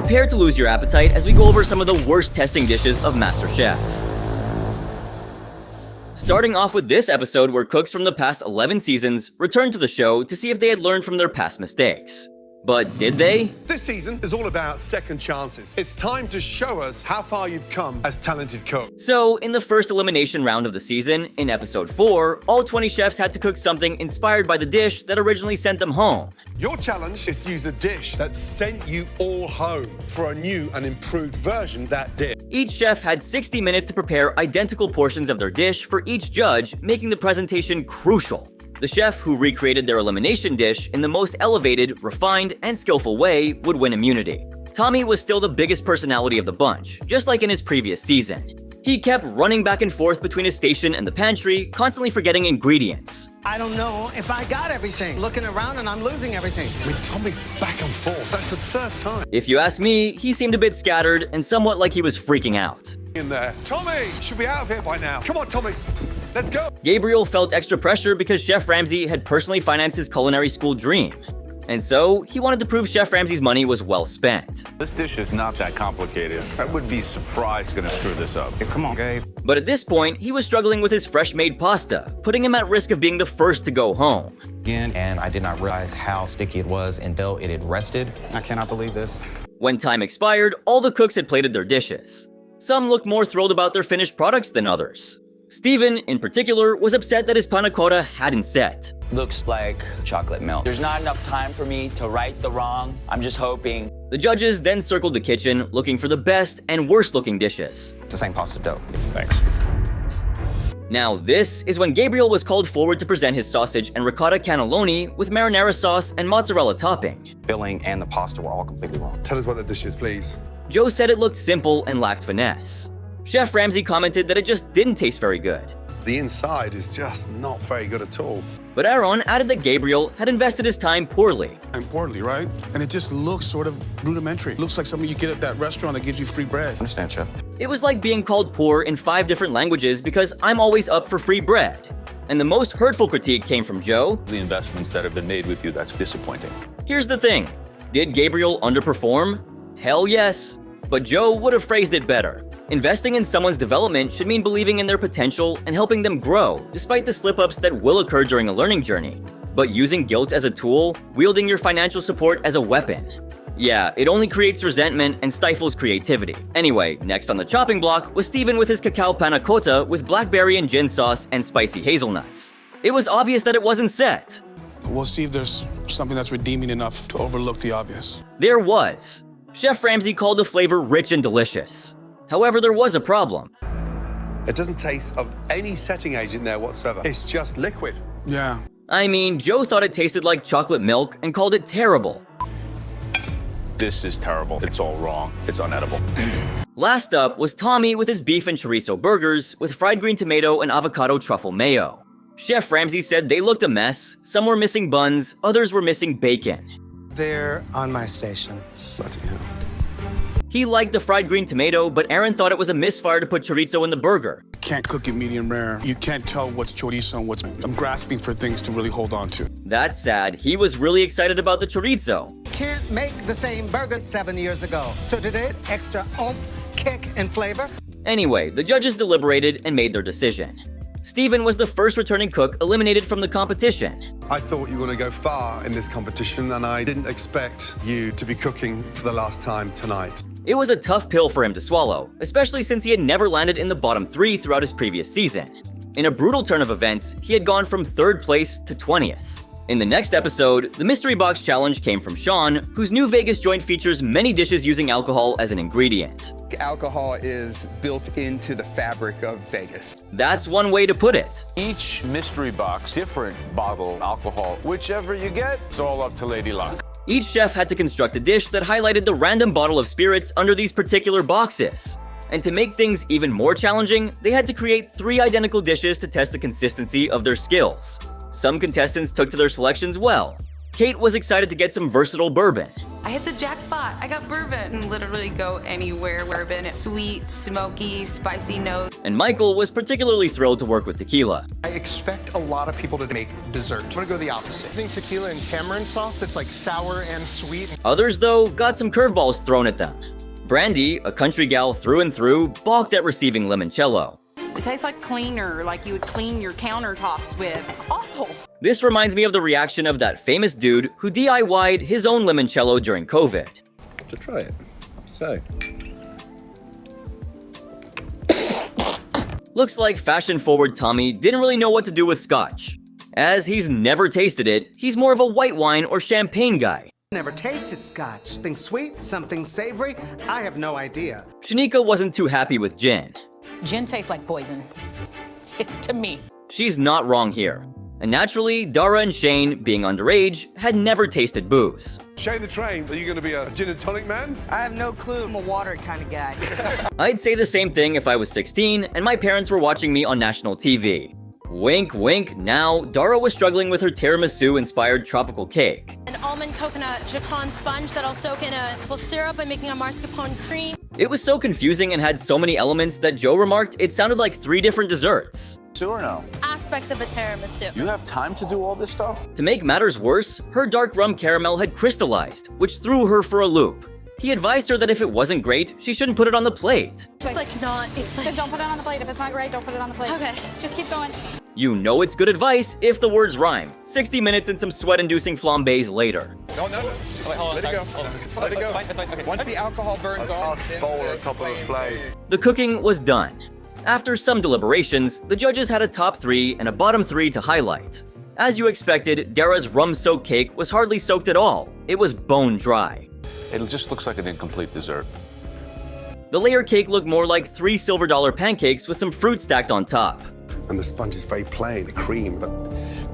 prepare to lose your appetite as we go over some of the worst testing dishes of MasterChef. Starting off with this episode where cooks from the past 11 seasons returned to the show to see if they had learned from their past mistakes. But did they? This season is all about second chances. It's time to show us how far you've come as talented cooks. So, in the first elimination round of the season, in episode 4, all 20 chefs had to cook something inspired by the dish that originally sent them home. Your challenge is to use the dish that sent you all home for a new and improved version of that dish. Each chef had 60 minutes to prepare identical portions of their dish for each judge, making the presentation crucial. The chef who recreated their elimination dish in the most elevated, refined, and skillful way would win immunity. Tommy was still the biggest personality of the bunch, just like in his previous season. He kept running back and forth between his station and the pantry, constantly forgetting ingredients. I don't know if I got everything. Looking around and I'm losing everything. I mean, Tommy's back and forth. That's the third time. If you ask me, he seemed a bit scattered and somewhat like he was freaking out. In there. Tommy should be out of here by now. Come on, Tommy. Let's go. Gabriel felt extra pressure because Chef Ramsay had personally financed his culinary school dream. And so, he wanted to prove Chef Ramsay's money was well spent. This dish is not that complicated. I would be surprised gonna screw this up. Hey, come on, Gabe. But at this point, he was struggling with his fresh-made pasta, putting him at risk of being the first to go home. And I did not realize how sticky it was until it had rested. I cannot believe this. When time expired, all the cooks had plated their dishes. Some looked more thrilled about their finished products than others. Steven, in particular, was upset that his panna cotta hadn't set. Looks like chocolate milk. There's not enough time for me to right the wrong. I'm just hoping. The judges then circled the kitchen, looking for the best and worst-looking dishes. It's the same pasta dough. Thanks. Now this is when Gabriel was called forward to present his sausage and ricotta cannelloni with marinara sauce and mozzarella topping. Filling and the pasta were all completely wrong. Tell us what the dish is, please. Joe said it looked simple and lacked finesse. Chef Ramsay commented that it just didn't taste very good. The inside is just not very good at all. But Aaron added that Gabriel had invested his time poorly. And poorly, right? And it just looks sort of rudimentary. Looks like something you get at that restaurant that gives you free bread. Understand, Chef? It was like being called poor in 5 different languages because I'm always up for free bread. And the most hurtful critique came from Joe. The investments that have been made with you, that's disappointing. Here's the thing. Did Gabriel underperform? Hell yes. But Joe would have phrased it better. Investing in someone's development should mean believing in their potential and helping them grow, despite the slip-ups that will occur during a learning journey. But using guilt as a tool, wielding your financial support as a weapon. Yeah, it only creates resentment and stifles creativity. Anyway, next on the chopping block was Steven with his cacao panna cotta with blackberry and gin sauce and spicy hazelnuts. It was obvious that it wasn't set. We'll see if there's something that's redeeming enough to overlook the obvious. There was. Chef Ramsay called the flavor rich and delicious. However, there was a problem. It doesn't taste of any setting agent there whatsoever. It's just liquid. Yeah. I mean, Joe thought it tasted like chocolate milk and called it terrible. This is terrible. It's all wrong. It's unedible. Last up was Tommy with his beef and chorizo burgers with fried green tomato and avocado truffle mayo. Chef Ramsay said they looked a mess. Some were missing buns, others were missing bacon. They're on my station. Bloody hell. He liked the fried green tomato, but Aaron thought it was a misfire to put chorizo in the burger. You can't cook it medium rare. You can't tell what's chorizo and what's... I'm grasping for things to really hold on to. That's sad. He was really excited about the chorizo. Can't make the same burger 7 years ago. So did it extra oomph, kick, and flavor? Anyway, the judges deliberated and made their decision. Steven was the first returning cook eliminated from the competition. I thought you were going to go far in this competition, and I didn't expect you to be cooking for the last time tonight. It was a tough pill for him to swallow, especially since he had never landed in the bottom 3 throughout his previous season. In a brutal turn of events, he had gone from 3rd place to 20th. In the next episode, the Mystery Box Challenge came from Sean, whose new Vegas joint features many dishes using alcohol as an ingredient. Alcohol is built into the fabric of Vegas. That's one way to put it. Each mystery box, different bottle alcohol. Whichever you get, it's all up to Lady Luck. Each chef had to construct a dish that highlighted the random bottle of spirits under these particular boxes. And to make things even more challenging, they had to create 3 identical dishes to test the consistency of their skills. Some contestants took to their selections well. Kate was excited to get some versatile bourbon. I hit the jackpot. I got bourbon. And literally go anywhere. Bourbon, sweet, smoky, spicy notes. And Michael was particularly thrilled to work with tequila. I expect a lot of people to make dessert. I'm gonna go the opposite. I think tequila and tamarind sauce, it's like sour and sweet. Others, though, got some curveballs thrown at them. Brandy, a country gal through and through, balked at receiving limoncello. It tastes like cleaner, like you would clean your countertops with. Awful. This reminds me of the reaction of that famous dude who DIY'd his own limoncello during COVID. To try it. So. Looks like fashion-forward Tommy didn't really know what to do with scotch. As he's never tasted it, he's more of a white wine or champagne guy. Never tasted scotch. Something sweet, something savory, I have no idea. Shanika wasn't too happy with gin. Gin tastes like poison. To me. She's not wrong here. And naturally, Dara and Shane, being underage, had never tasted booze. Shane the Train, are you going to be a gin and tonic man? I have no clue. I'm a water kind of guy. I'd say the same thing if I was 16 and my parents were watching me on national TV. Wink, wink, now Dara was struggling with her tiramisu-inspired tropical cake. An almond coconut jacon sponge that I'll soak in a maple syrup by making a mascarpone cream. It was so confusing and had so many elements that Joe remarked it sounded like 3 different desserts. Or no? Aspects of a tiramisu. You have time to do all this stuff? To make matters worse, her dark rum caramel had crystallized, which threw her for a loop. He advised her that if it wasn't great, she shouldn't put it on the plate. It's like not, it's like... Don't put it on the plate. If it's not great, don't put it on the plate. Okay. Just keep going. You know it's good advice if the words rhyme. 60 minutes and some sweat-inducing flambés later. No. Let it go. Let it go. Once the alcohol burns off, Bowl on top of the flame. The cooking was done. After some deliberations, the judges had a top 3 and a bottom 3 to highlight. As you expected, Dara's rum-soaked cake was hardly soaked at all. It was bone dry. It just looks like an incomplete dessert. The layer cake looked more like 3 silver dollar pancakes with some fruit stacked on top. And the sponge is very plain, the cream, but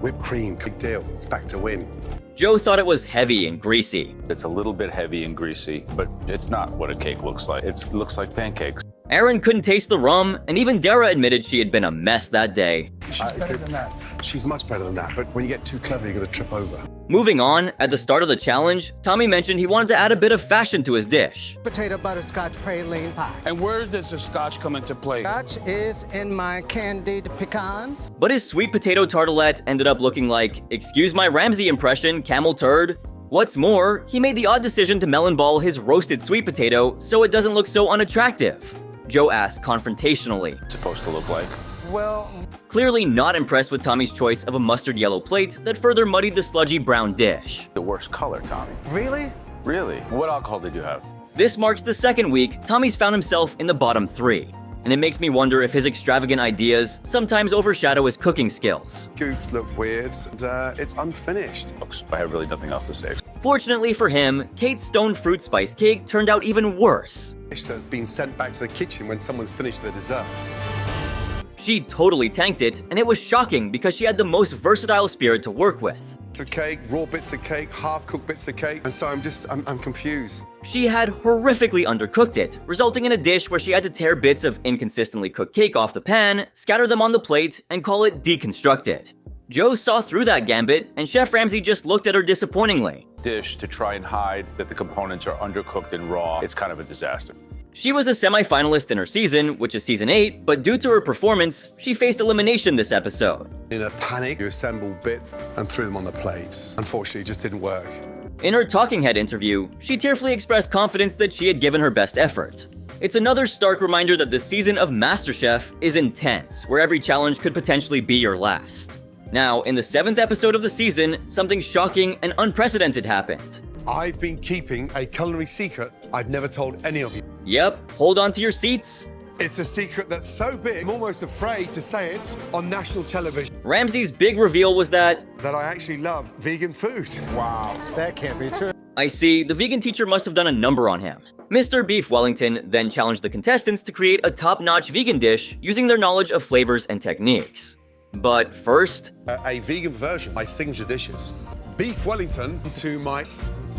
whipped cream, big deal. It's back to win. Joe thought it was heavy and greasy. It's a little bit heavy and greasy, but it's not what a cake looks like. It looks like pancakes. Aaron couldn't taste the rum, and even Dara admitted she had been a mess that day. She's better than that. She's much better than that, but when you get too clever, you're going to trip over. Moving on, at the start of the challenge, Tommy mentioned he wanted to add a bit of fashion to his dish. Potato butterscotch praline pie. And where does the scotch come into play? Scotch is in my candied pecans. But his sweet potato tartelette ended up looking like, excuse my Ramsay impression, camel turd. What's more, he made the odd decision to melon ball his roasted sweet potato so it doesn't look so unattractive. Joe asked confrontationally. It's supposed to look like. Well... Clearly not impressed with Tommy's choice of a mustard yellow plate that further muddied the sludgy brown dish. The worst color, Tommy. Really? Really? What alcohol did you have? This marks the second week Tommy's found himself in the bottom 3. And it makes me wonder if his extravagant ideas sometimes overshadow his cooking skills. Scoops look weird, and it's unfinished. I have really nothing else to say. Fortunately for him, Kate's stone fruit spice cake turned out even worse. Dish that's been sent back to the kitchen when someone's finished their dessert. She totally tanked it, and it was shocking because she had the most versatile spirit to work with. Bits of cake, raw bits of cake, half-cooked bits of cake, and so I'm confused. She had horrifically undercooked it, resulting in a dish where she had to tear bits of inconsistently cooked cake off the pan, scatter them on the plate, and call it deconstructed. Joe saw through that gambit, and Chef Ramsay just looked at her disappointingly. Dish to try and hide that the components are undercooked and raw. It's kind of a disaster. She was a semi-finalist in her season, which is season 8, but due to her performance, she faced elimination this episode. In a panic, you assembled bits and threw them on the plates. Unfortunately, it just didn't work. In her Talking Head interview, she tearfully expressed confidence that she had given her best effort. It's another stark reminder that this season of MasterChef is intense, where every challenge could potentially be your last. Now, in the 7th episode of the season, something shocking and unprecedented happened. I've been keeping a culinary secret I've never told any of you. Yep, hold on to your seats. It's a secret that's so big, I'm almost afraid to say it on national television. Ramsay's big reveal was that I actually love vegan food. Wow, that can't be true. I see, the vegan teacher must have done a number on him. Mr. Beef Wellington then challenged the contestants to create a top-notch vegan dish using their knowledge of flavors and techniques. But first... a vegan version of my signature dishes. Beef Wellington to my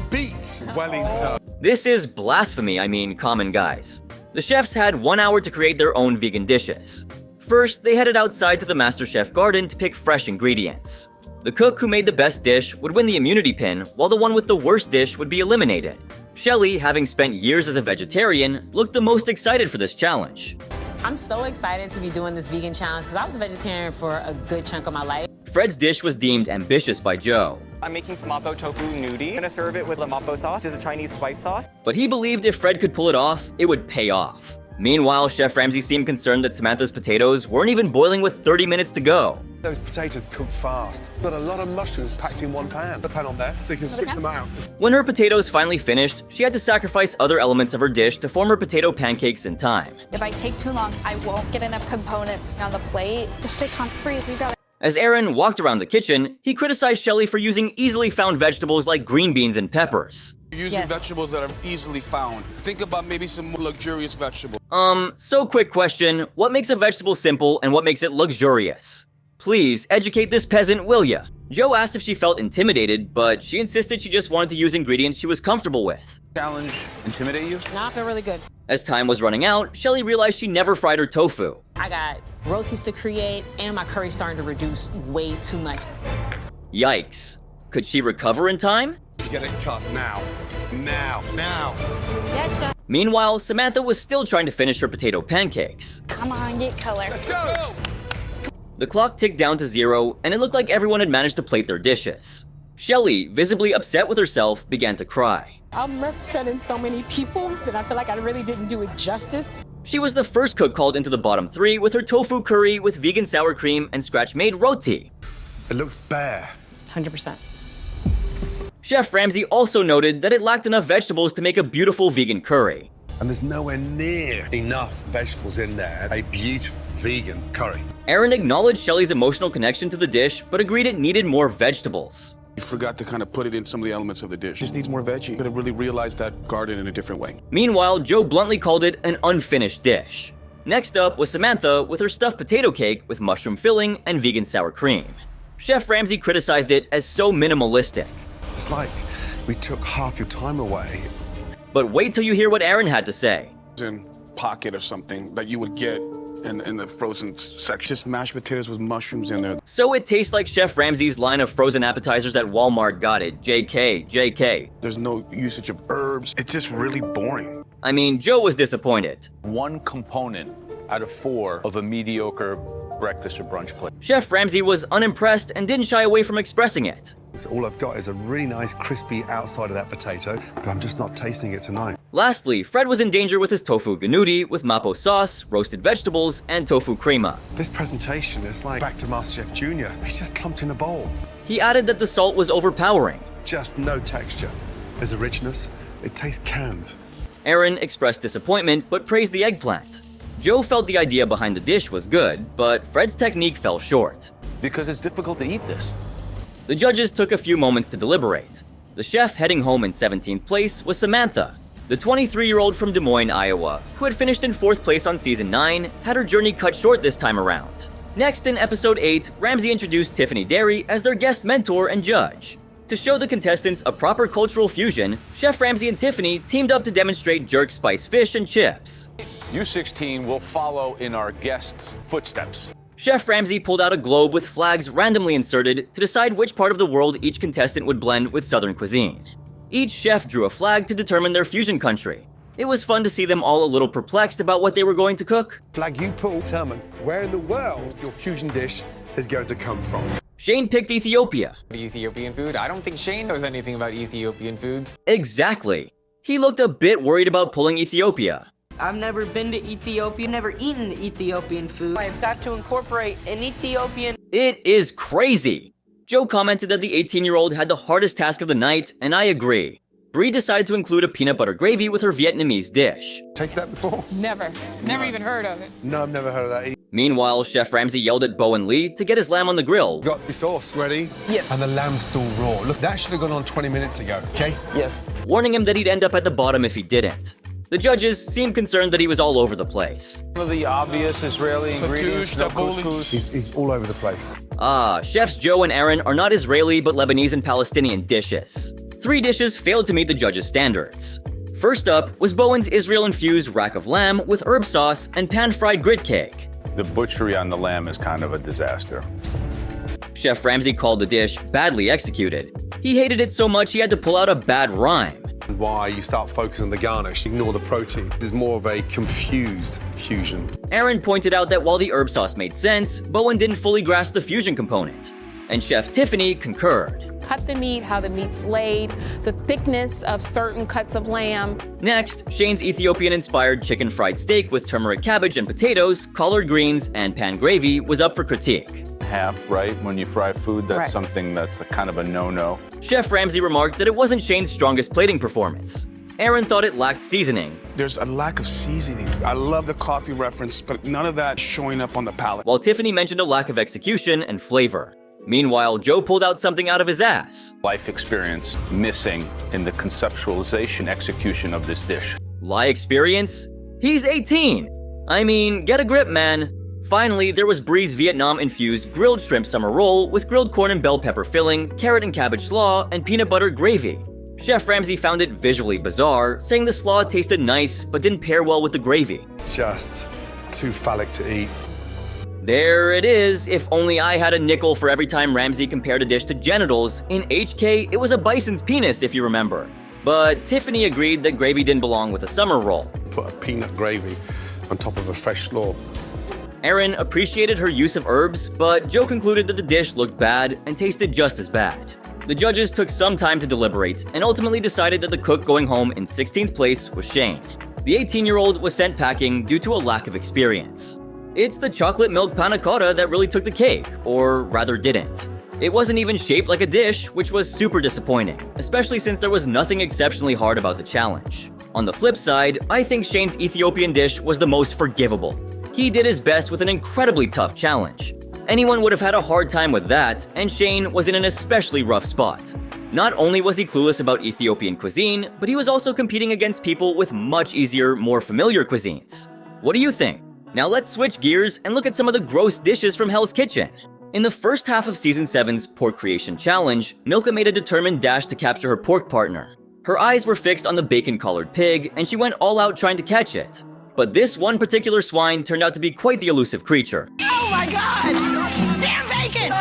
beet Wellington. This is blasphemy, common guys. The chefs had 1 hour to create their own vegan dishes. First, they headed outside to the MasterChef garden to pick fresh ingredients. The cook who made the best dish would win the immunity pin, while the one with the worst dish would be eliminated. Shelley, having spent years as a vegetarian, looked the most excited for this challenge. I'm so excited to be doing this vegan challenge because I was a vegetarian for a good chunk of my life. Fred's dish was deemed ambitious by Joe. I'm making mapo tofu nudi. I'm gonna serve it with the mapo sauce, which is a Chinese spice sauce. But he believed if Fred could pull it off, it would pay off. Meanwhile, Chef Ramsay seemed concerned that Samantha's potatoes weren't even boiling with 30 minutes to go. Those potatoes cook fast. Got a lot of mushrooms packed in one pan. The pan on there, so you can switch them out. When her potatoes finally finished, she had to sacrifice other elements of her dish to form her potato pancakes in time. If I take too long, I won't get enough components on the plate. The stick can't breathe, we got it. As Aaron walked around the kitchen, he criticized Shelley for using easily found vegetables like green beans and peppers. Using vegetables that are easily found. Think about maybe some more luxurious vegetables. So quick question, what makes a vegetable simple and what makes it luxurious? Please, educate this peasant, will ya? Joe asked if she felt intimidated, but she insisted she just wanted to use ingredients she was comfortable with. Challenge intimidate you? Nah, I feel really good. As time was running out, Shelley realized she never fried her tofu. I got rotis to create, and my curry's starting to reduce way too much. Yikes. Could she recover in time? Get it cut now. Now. Yes, Chef. Meanwhile, Samantha was still trying to finish her potato pancakes. Come on, get color. Let's go! The clock ticked down to 0, and it looked like everyone had managed to plate their dishes. Shelley, visibly upset with herself, began to cry. I'm representing so many people that I feel like I really didn't do it justice. She was the first cook called into the bottom 3 with her tofu curry with vegan sour cream and scratch-made roti. It looks bare. 100%. Chef Ramsay also noted that it lacked enough vegetables to make a beautiful vegan curry. And there's nowhere near enough vegetables in there. A beautiful vegan curry. Aaron acknowledged Shelley's emotional connection to the dish, but agreed it needed more vegetables. You forgot to kind of put it in some of the elements of the dish. Just needs more veggie. Could have really realized that garden in a different way. Meanwhile, Joe bluntly called it an unfinished dish. Next up was Samantha with her stuffed potato cake with mushroom filling and vegan sour cream. Chef Ramsay criticized it as so minimalistic. It's like we took half your time away. But wait till you hear what Aaron had to say. In pocket or something that you would get in the frozen section. Just mashed potatoes with mushrooms in there. So it tastes like Chef Ramsay's line of frozen appetizers at Walmart. Got it. JK, JK. There's no usage of herbs. It's just really boring. I mean, Joe was disappointed. One component out of 4 of a mediocre breakfast or brunch plate. Chef Ramsay was unimpressed and didn't shy away from expressing it. So all I've got is a really nice crispy outside of that potato, but I'm just not tasting it tonight. Lastly, Fred was in danger with his tofu ganouti with mapo sauce, roasted vegetables, and tofu crema. This presentation is like back to MasterChef Junior. It's just clumped in a bowl. He added that the salt was overpowering. Just no texture. There's a richness. It tastes canned. Aaron expressed disappointment, but praised the eggplant. Joe felt the idea behind the dish was good, but Fred's technique fell short. Because it's difficult to eat this. The judges took a few moments to deliberate. The chef heading home in 17th place was Samantha. The 23-year-old from Des Moines, Iowa, who had finished in 4th place on season 9, had her journey cut short this time around. Next, in episode 8, Ramsay introduced Tiffany Derry as their guest mentor and judge. To show the contestants a proper cultural fusion, Chef Ramsay and Tiffany teamed up to demonstrate jerk spice fish and chips. U16 will follow in our guests' footsteps. Chef Ramsay pulled out a globe with flags randomly inserted to decide which part of the world each contestant would blend with Southern cuisine. Each chef drew a flag to determine their fusion country. It was fun to see them all a little perplexed about what they were going to cook. Flag you pull, determine where in the world your fusion dish is going to come from. Shane picked Ethiopia. Ethiopian food? I don't think Shane knows anything about Ethiopian food. Exactly. He looked a bit worried about pulling Ethiopia. I've never been to Ethiopia, never eaten Ethiopian food. I've got to incorporate an Ethiopian. It is crazy. Joe commented that the 18-year-old had the hardest task of the night, and I agree. Bree decided to include a peanut butter gravy with her Vietnamese dish. Tasted that before? Never. Never even heard of it. No, I've never heard of that either. Meanwhile, Chef Ramsay yelled at Bo and Lee to get his lamb on the grill. Got the sauce ready? Yes. And the lamb's still raw. Look, that should have gone on 20 minutes ago, okay? Yes. Warning him that he'd end up at the bottom if he didn't. The judges seemed concerned that he was all over the place. One of the obvious Israeli ingredients, no couscous. He's all over the place. Chefs Joe and Aaron are not Israeli but Lebanese and Palestinian dishes. 3 dishes failed to meet the judges' standards. First up was Bowen's Israel-infused rack of lamb with herb sauce and pan-fried grit cake. The butchery on the lamb is kind of a disaster. Chef Ramsay called the dish badly executed. He hated it so much he had to pull out a bad rhyme. Why you start focusing on the garnish, ignore the protein. It's more of a confused fusion. Aaron pointed out that while the herb sauce made sense, Bowen didn't fully grasp the fusion component. And Chef Tiffany concurred. Cut the meat, how the meat's laid, the thickness of certain cuts of lamb. Next, Shane's Ethiopian-inspired chicken fried steak with turmeric cabbage and potatoes, collard greens, and pan gravy was up for critique. Half, right? When you fry food, that's something that's kind of a no-no. Chef Ramsay remarked that it wasn't Shane's strongest plating performance. Aaron thought it lacked seasoning. There's a lack of seasoning. I love the coffee reference, but none of that showing up on the palate. While Tiffany mentioned a lack of execution and flavor. Meanwhile, Joe pulled out something out of his ass. Life experience missing in the conceptualization execution of this dish. Lie experience? He's 18. I mean, get a grip, man. Finally, there was Bree's Vietnam-infused grilled shrimp summer roll with grilled corn and bell pepper filling, carrot and cabbage slaw, and peanut butter gravy. Chef Ramsay found it visually bizarre, saying the slaw tasted nice but didn't pair well with the gravy. It's just too phallic to eat. There it is. If only I had a nickel for every time Ramsay compared a dish to genitals. In HK, it was a bison's penis, if you remember. But Tiffany agreed that gravy didn't belong with a summer roll. Put a peanut gravy on top of a fresh slaw. Aaron appreciated her use of herbs, but Joe concluded that the dish looked bad and tasted just as bad. The judges took some time to deliberate and ultimately decided that the cook going home in 16th place was Shane. The 18-year-old was sent packing due to a lack of experience. It's the chocolate milk panna cotta that really took the cake, or rather didn't. It wasn't even shaped like a dish, which was super disappointing, especially since there was nothing exceptionally hard about the challenge. On the flip side, I think Shane's Ethiopian dish was the most forgivable. He did his best with an incredibly tough challenge. Anyone would have had a hard time with that, and Shane was in an especially rough spot. Not only was he clueless about Ethiopian cuisine, but he was also competing against people with much easier, more familiar cuisines. What do you think? Now let's switch gears and look at some of the gross dishes from Hell's Kitchen. In the first half of Season 7's Pork Creation Challenge, Milka made a determined dash to capture her pork partner. Her eyes were fixed on the bacon-collared pig, and she went all out trying to catch it. But this one particular swine turned out to be quite the elusive creature. Oh my God! Damn bacon!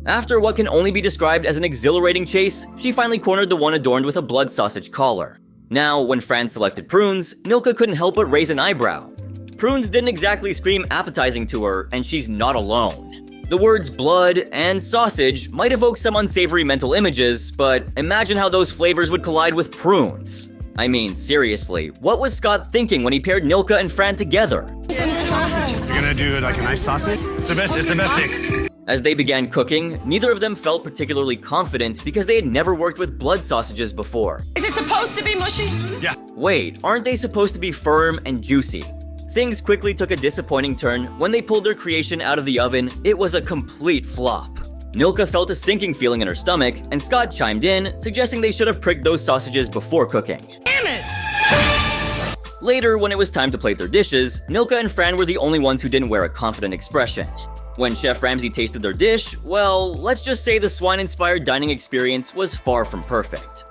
After what can only be described as an exhilarating chase, she finally cornered the one adorned with a blood sausage collar. Now, when Fran selected prunes, Milka couldn't help but raise an eyebrow. Prunes didn't exactly scream appetizing to her, and she's not alone. The words blood and sausage might evoke some unsavory mental images, but imagine how those flavors would collide with prunes. I mean, seriously, what was Scott thinking when he paired Milka and Fran together? Sausage. You're gonna do like a nice sausage? It's the best thing. As they began cooking, neither of them felt particularly confident because they had never worked with blood sausages before. Is it supposed to be mushy? Yeah. Wait, aren't they supposed to be firm and juicy? Things quickly took a disappointing turn when they pulled their creation out of the oven. It was a complete flop. Milka felt a sinking feeling in her stomach, and Scott chimed in, suggesting they should have pricked those sausages before cooking. Damn it! Later, when it was time to plate their dishes, Milka and Fran were the only ones who didn't wear a confident expression. When Chef Ramsay tasted their dish, well, let's just say the swine-inspired dining experience was far from perfect.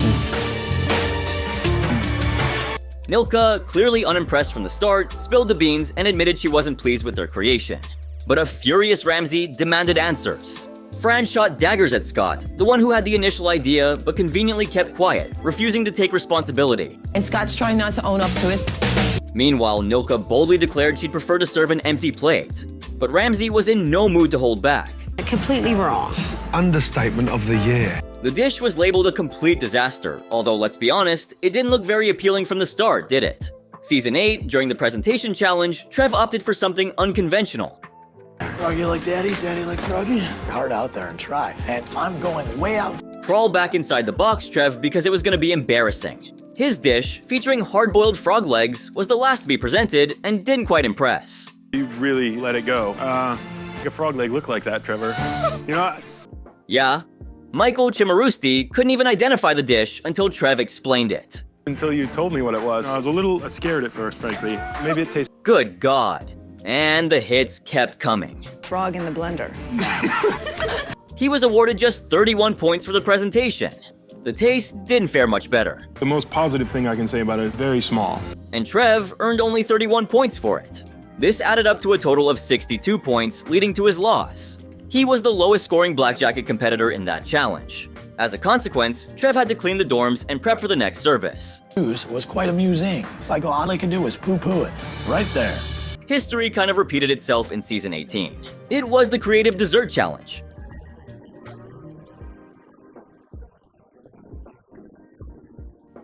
Milka, clearly unimpressed from the start, spilled the beans and admitted she wasn't pleased with their creation. But a furious Ramsay demanded answers. Fran shot daggers at Scott, the one who had the initial idea but conveniently kept quiet, refusing to take responsibility. And Scott's trying not to own up to it. Meanwhile, Milka boldly declared she'd prefer to serve an empty plate. But Ramsay was in no mood to hold back. Completely wrong. Understatement of the year. The dish was labeled a complete disaster, although let's be honest, it didn't look very appealing from the start, did it? Season 8, during the presentation challenge, Trev opted for something unconventional. Froggy like daddy, daddy like froggy. Hard out there and try, and I'm going way out. Crawl back inside the box, Trev, because it was going to be embarrassing. His dish, featuring hard-boiled frog legs, was the last to be presented and didn't quite impress. You really let it go. Make a frog leg look like that, Trevor. You know what? Yeah. Michael Chimarusti couldn't even identify the dish until Trev explained it. Until you told me what it was. I was a little scared at first, frankly. Maybe it tastes... Good God. And the hits kept coming. Frog in the blender. He was awarded just 31 points for the presentation. The taste didn't fare much better. The most positive thing I can say about it is very small. And Trev earned only 31 points for it. This added up to a total of 62 points, leading to his loss. He was the lowest scoring Black Jacket competitor in that challenge. As a consequence, Trev had to clean the dorms and prep for the next service. Was quite amusing. Like all I can do is poo-poo it. Right there. History kind of repeated itself in Season 18. It was the Creative Dessert Challenge.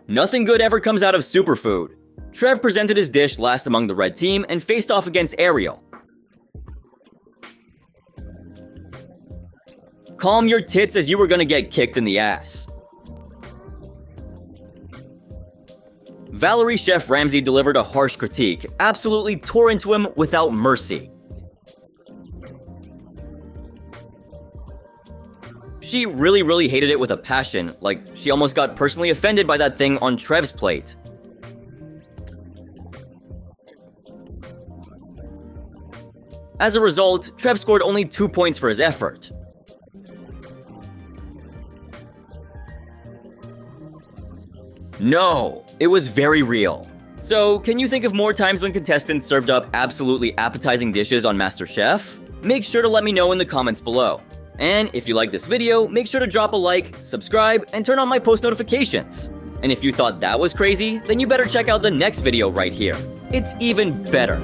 Nothing good ever comes out of superfood. Trev presented his dish last among the red team and faced off against Ariel. Calm your tits, as you were gonna get kicked in the ass. Valerie Chef Ramsay delivered a harsh critique, absolutely tore into him without mercy. She really hated it with a passion, like she almost got personally offended by that thing on Trev's plate. As a result, Trev scored only 2 points for his effort. No, it was very real. So, can you think of more times when contestants served up absolutely appetizing dishes on MasterChef? Make sure to let me know in the comments below. And if you like this video, make sure to drop a like, subscribe, and turn on my post notifications. And if you thought that was crazy, then you better check out the next video right here. It's even better.